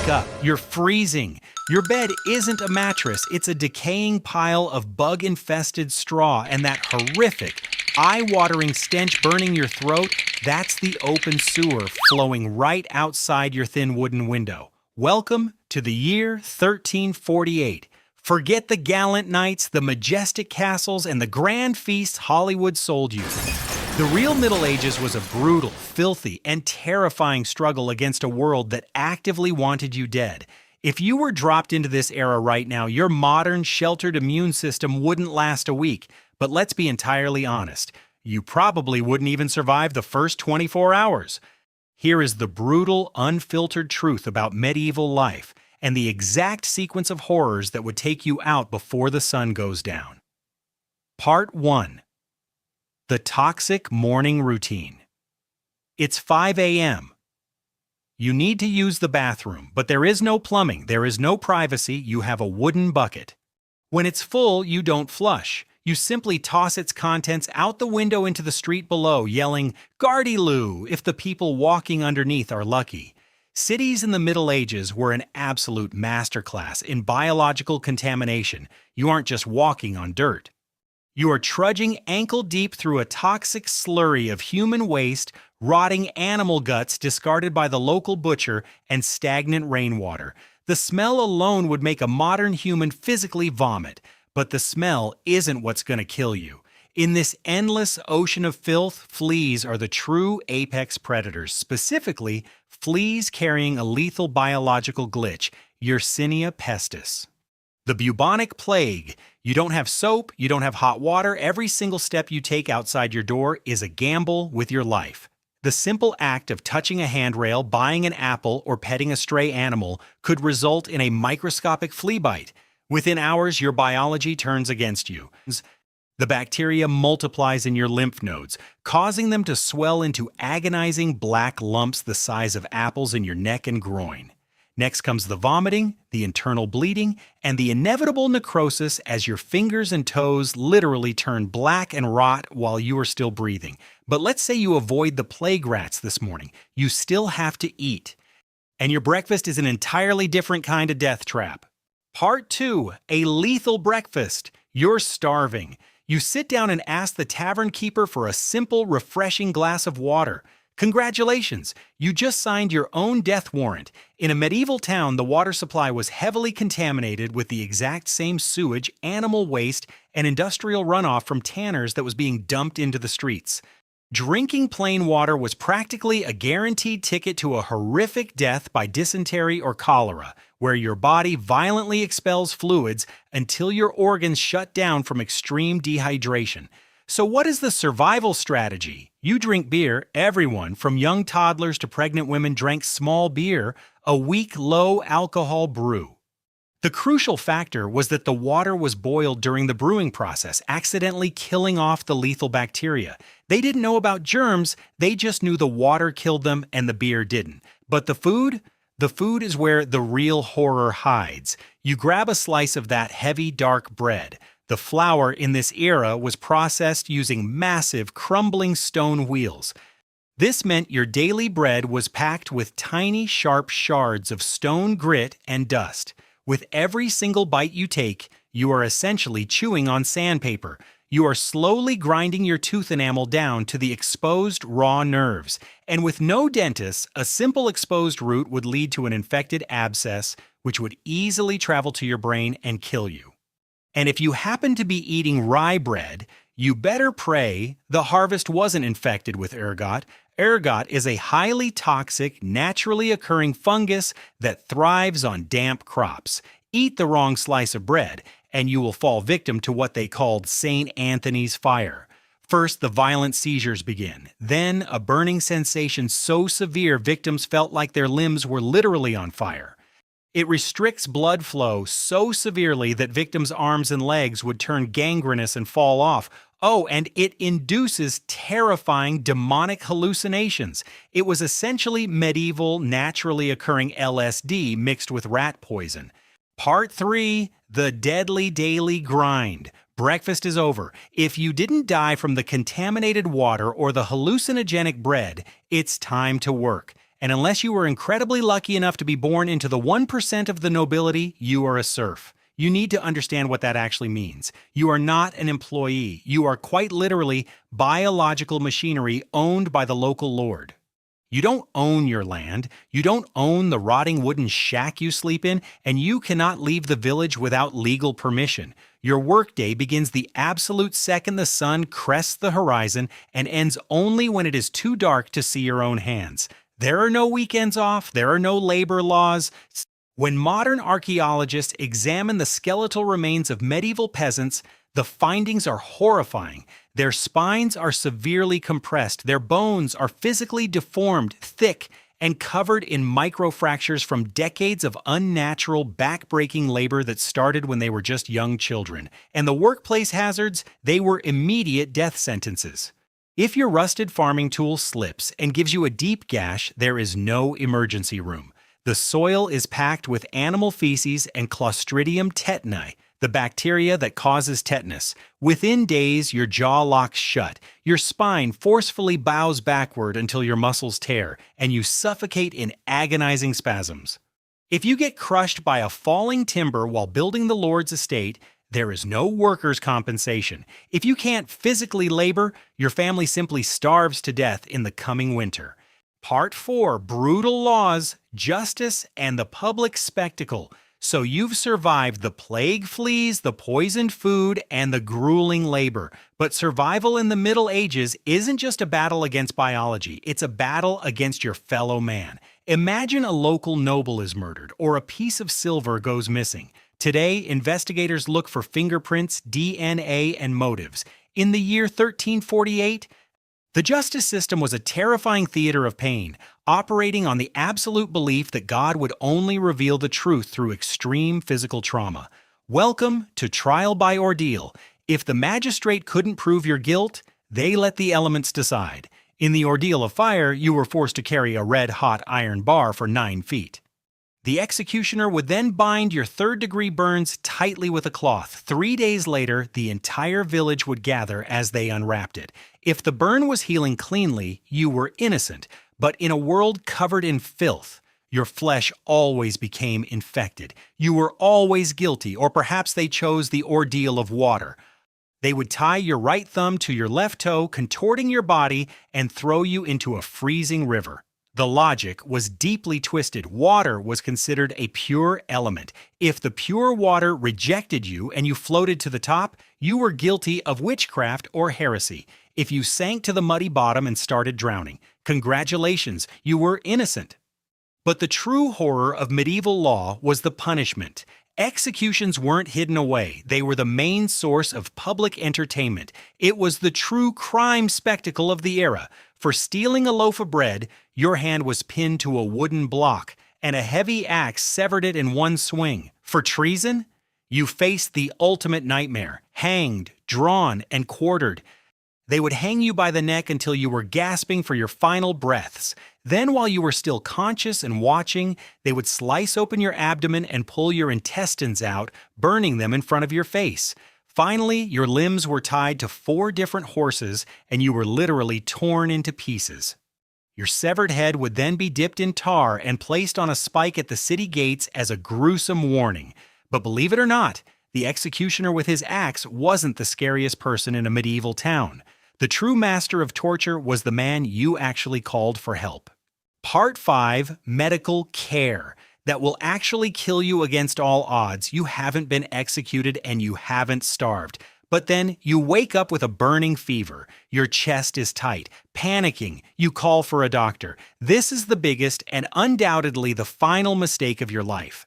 wake up. You're freezing. Your bed isn't a mattress, it's a decaying pile of bug-infested straw, and that horrific, eye-watering stench burning your throat, that's the open sewer flowing right outside your thin wooden window. Welcome to the year 1348. Forget the gallant knights, the majestic castles, and the grand feasts Hollywood sold you. The real Middle Ages was a brutal, filthy, and terrifying struggle against a world that actively wanted you dead. If you were dropped into this era right now, your modern, sheltered immune system wouldn't last a week. But let's be entirely honest, you probably wouldn't even survive the first 24 hours. Here is the brutal, unfiltered truth about medieval life and the exact sequence of horrors that would take you out before the sun goes down. Part 1. The Toxic Morning Routine. It's 5 a.m. You need to use the bathroom, but there is no plumbing, there is no privacy, you have a wooden bucket. When it's full, you don't flush. You simply toss its contents out the window into the street below, yelling, "Gardy-loo," if the people walking underneath are lucky. Cities in the Middle Ages were an absolute masterclass in biological contamination. You aren't just walking on dirt. You are trudging ankle-deep through a toxic slurry of human waste, rotting animal guts discarded by the local butcher, and stagnant rainwater. The smell alone would make a modern human physically vomit, but the smell isn't what's going to kill you. In this endless ocean of filth, fleas are the true apex predators, specifically fleas carrying a lethal biological glitch, Yersinia pestis. The Bubonic Plague. You don't have soap, you don't have hot water, every single step you take outside your door is a gamble with your life. The simple act of touching a handrail, buying an apple, or petting a stray animal could result in a microscopic flea bite. Within hours, your biology turns against you. The bacteria multiplies in your lymph nodes, causing them to swell into agonizing black lumps the size of apples in your neck and groin. Next comes the vomiting, the internal bleeding, and the inevitable necrosis as your fingers and toes literally turn black and rot while you are still breathing. But let's say you avoid the plague rats this morning. You still have to eat. And your breakfast is an entirely different kind of death trap. Part 2. A lethal breakfast. You're starving. You sit down and ask the tavern keeper for a simple, refreshing glass of water. Congratulations, you just signed your own death warrant. In a medieval town, the water supply was heavily contaminated with the exact same sewage, animal waste, and industrial runoff from tanners that was being dumped into the streets. Drinking plain water was practically a guaranteed ticket to a horrific death by dysentery or cholera, where your body violently expels fluids until your organs shut down from extreme dehydration. So what is the survival strategy? You drink beer. Everyone, from young toddlers to pregnant women, drank small beer, a weak, low-alcohol brew. The crucial factor was that the water was boiled during the brewing process, accidentally killing off the lethal bacteria. They didn't know about germs, they just knew the water killed them and the beer didn't. But the food? The food is where the real horror hides. You grab a slice of that heavy, dark bread. The flour in this era was processed using massive, crumbling stone wheels. This meant your daily bread was packed with tiny, sharp shards of stone grit and dust. With every single bite you take, you are essentially chewing on sandpaper. You are slowly grinding your tooth enamel down to the exposed raw nerves. And with no dentist, a simple exposed root would lead to an infected abscess, which would easily travel to your brain and kill you. And if you happen to be eating rye bread, you better pray the harvest wasn't infected with ergot. Ergot is a highly toxic, naturally occurring fungus that thrives on damp crops. Eat the wrong slice of bread, and you will fall victim to what they called St. Anthony's fire. First, the violent seizures begin. Then, a burning sensation so severe victims felt like their limbs were literally on fire. It restricts blood flow so severely that victims' arms and legs would turn gangrenous and fall off. Oh, and it induces terrifying demonic hallucinations. It was essentially medieval, naturally occurring LSD mixed with rat poison. Part 3. The Deadly Daily Grind. Breakfast is over. If you didn't die from the contaminated water or the hallucinogenic bread, it's time to work. And unless you were incredibly lucky enough to be born into the 1% of the nobility, you are a serf. You need to understand what that actually means. You are not an employee. You are quite literally biological machinery owned by the local lord. You don't own your land, you don't own the rotting wooden shack you sleep in, and you cannot leave the village without legal permission. Your workday begins the absolute second the sun crests the horizon and ends only when it is too dark to see your own hands. There are no weekends off, there are no labor laws. When modern archaeologists examine the skeletal remains of medieval peasants, the findings are horrifying. Their spines are severely compressed, their bones are physically deformed, thick, and covered in microfractures from decades of unnatural, back-breaking labor that started when they were just young children. And the workplace hazards, they were immediate death sentences. If your rusted farming tool slips and gives you a deep gash, there is no emergency room. The soil is packed with animal feces and Clostridium tetani, the bacteria that causes tetanus. Within days, your jaw locks shut, your spine forcefully bows backward until your muscles tear, and you suffocate in agonizing spasms. If you get crushed by a falling timber while building the Lord's estate, there is no workers' compensation. If you can't physically labor, your family simply starves to death in the coming winter. Part 4: Brutal Laws, Justice, and the Public Spectacle. So you've survived the plague fleas, the poisoned food, and the grueling labor. But survival in the Middle Ages isn't just a battle against biology, it's a battle against your fellow man. Imagine a local noble is murdered, or a piece of silver goes missing. Today, investigators look for fingerprints, DNA, and motives. In the year 1348, the justice system was a terrifying theater of pain, operating on the absolute belief that God would only reveal the truth through extreme physical trauma. Welcome to trial by ordeal. If the magistrate couldn't prove your guilt, they let the elements decide. In the ordeal of fire, you were forced to carry a red-hot iron bar for 9 feet. The executioner would then bind your third-degree burns tightly with a cloth. 3 days later, the entire village would gather as they unwrapped it. If the burn was healing cleanly, you were innocent. But in a world covered in filth, your flesh always became infected. You were always guilty, or perhaps they chose the ordeal of water. They would tie your right thumb to your left toe, contorting your body, and throw you into a freezing river. The logic was deeply twisted. Water was considered a pure element. If the pure water rejected you and you floated to the top, you were guilty of witchcraft or heresy. If you sank to the muddy bottom and started drowning, congratulations, you were innocent. But the true horror of medieval law was the punishment. Executions weren't hidden away. They were the main source of public entertainment. It was the true crime spectacle of the era. For stealing a loaf of bread, your hand was pinned to a wooden block, and a heavy axe severed it in one swing. For treason, you faced the ultimate nightmare: hanged, drawn, and quartered. They would hang you by the neck until you were gasping for your final breaths. Then, while you were still conscious and watching, they would slice open your abdomen and pull your intestines out, burning them in front of your face. Finally, your limbs were tied to 4 different horses, and you were literally torn into pieces. Your severed head would then be dipped in tar and placed on a spike at the city gates as a gruesome warning. But believe it or not, the executioner with his axe wasn't the scariest person in a medieval town. The true master of torture was the man you actually called for help. Part 5: Medical Care. That will actually kill you against all odds. You haven't been executed and you haven't starved. But then you wake up with a burning fever. Your chest is tight. Panicking, you call for a doctor. This is the biggest and undoubtedly the final mistake of your life.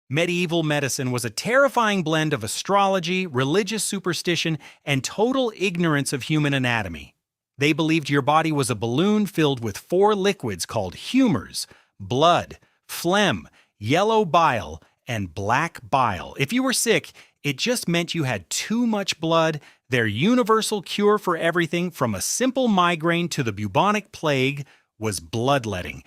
Medieval medicine was a terrifying blend of astrology, religious superstition, and total ignorance of human anatomy. They believed your body was a balloon filled with 4 liquids called humors: blood, phlegm, yellow bile, and black bile. If you were sick, it just meant you had too much blood. Their universal cure for everything, from a simple migraine to the bubonic plague, was bloodletting.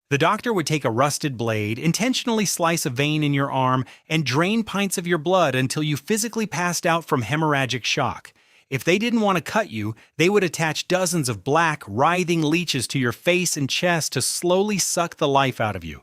The doctor would take a rusted blade, intentionally slice a vein in your arm, and drain pints of your blood until you physically passed out from hemorrhagic shock. If they didn't want to cut you, they would attach dozens of black, writhing leeches to your face and chest to slowly suck the life out of you.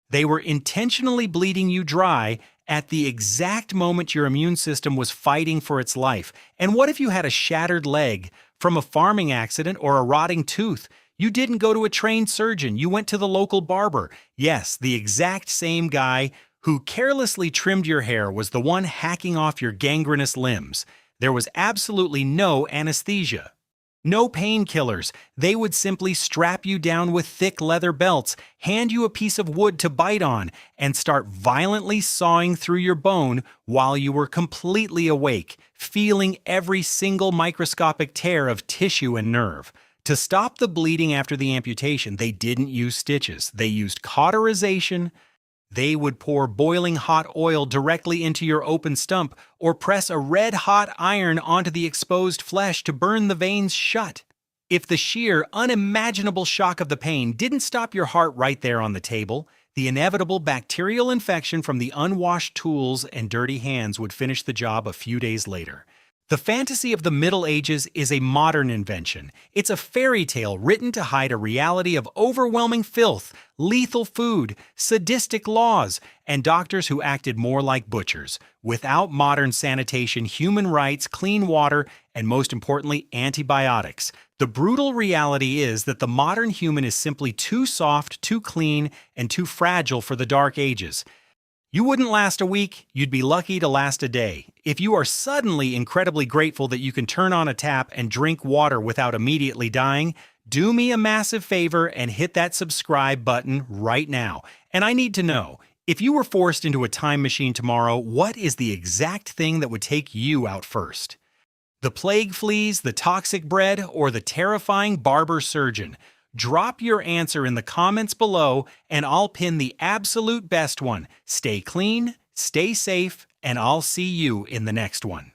They were intentionally bleeding you dry at the exact moment your immune system was fighting for its life. And what if you had a shattered leg from a farming accident or a rotting tooth? You didn't go to a trained surgeon, you went to the local barber. Yes, the exact same guy who carelessly trimmed your hair was the one hacking off your gangrenous limbs. There was absolutely no anesthesia. No painkillers. They would simply strap you down with thick leather belts, hand you a piece of wood to bite on, and start violently sawing through your bone while you were completely awake, feeling every single microscopic tear of tissue and nerve. To stop the bleeding after the amputation, they didn't use stitches. They used cauterization. They would pour boiling hot oil directly into your open stump or press a red-hot iron onto the exposed flesh to burn the veins shut. If the sheer, unimaginable shock of the pain didn't stop your heart right there on the table, the inevitable bacterial infection from the unwashed tools and dirty hands would finish the job a few days later. The fantasy of the Middle Ages is a modern invention. It's a fairy tale written to hide a reality of overwhelming filth, lethal food, sadistic laws, and doctors who acted more like butchers. Without modern sanitation, human rights, clean water, and most importantly, antibiotics. The brutal reality is that the modern human is simply too soft, too clean, and too fragile for the Dark Ages. You wouldn't last a week, you'd be lucky to last a day. If you are suddenly incredibly grateful that you can turn on a tap and drink water without immediately dying, do me a massive favor and hit that subscribe button right now. And I need to know, if you were forced into a time machine tomorrow, what is the exact thing that would take you out first? The plague fleas, the toxic bread, or the terrifying barber surgeon? Drop your answer in the comments below and I'll pin the absolute best one. Stay clean, stay safe, and I'll see you in the next one.